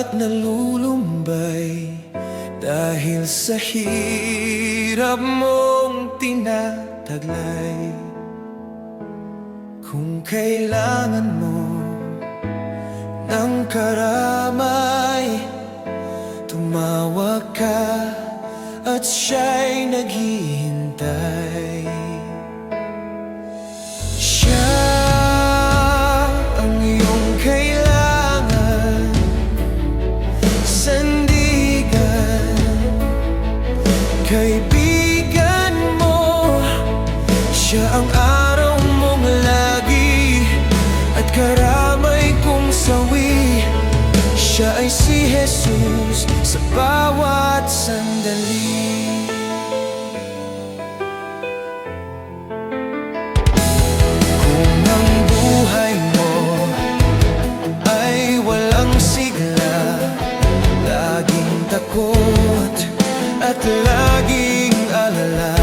at nalulumbay dahil sa hirap mong tinataglay. Kung kailangan mo ng karamay, tumawag ka at siya'y naghihintay. Siya ang iyong kailangan, sandigan, kaibigan mo. Siya ang araw mong lagi at karamay kong sawi. Siya ay si Jesus sa bawat sandali. Kung ang buhay mo ay walang sigla, laging takot at laging alala,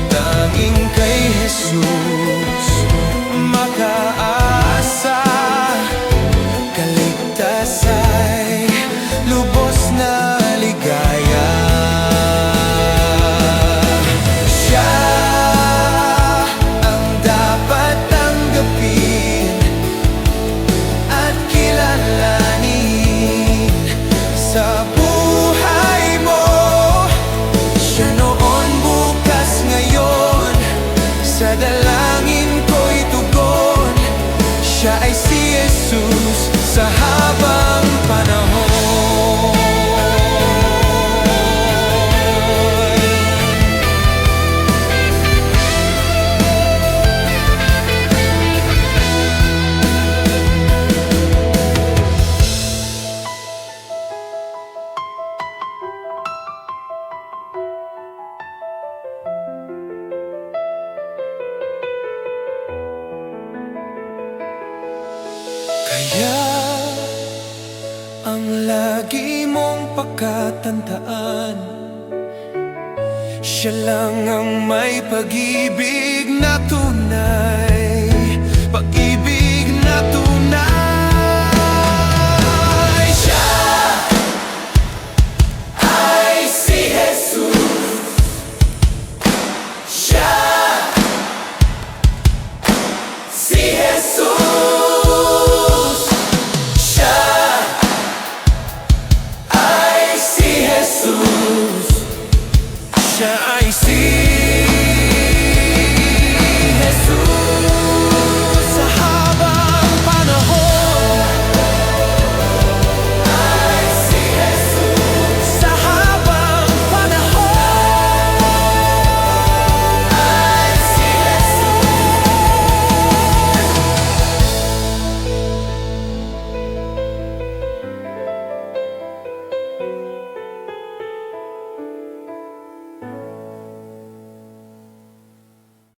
tanging kay Jesus makaasa. Kaligtas ay lubos na ligaya. Siya ang dapat tanggapin at kilalanin sa buhay mo. Siya noon, bukas, ngayon, sa dalangin ko'y tugon. Siya ay si Jesus sa habang panahon. Kaya ang lagi mong pagkatandaan, siya lang ang may pag-ibig na tunay.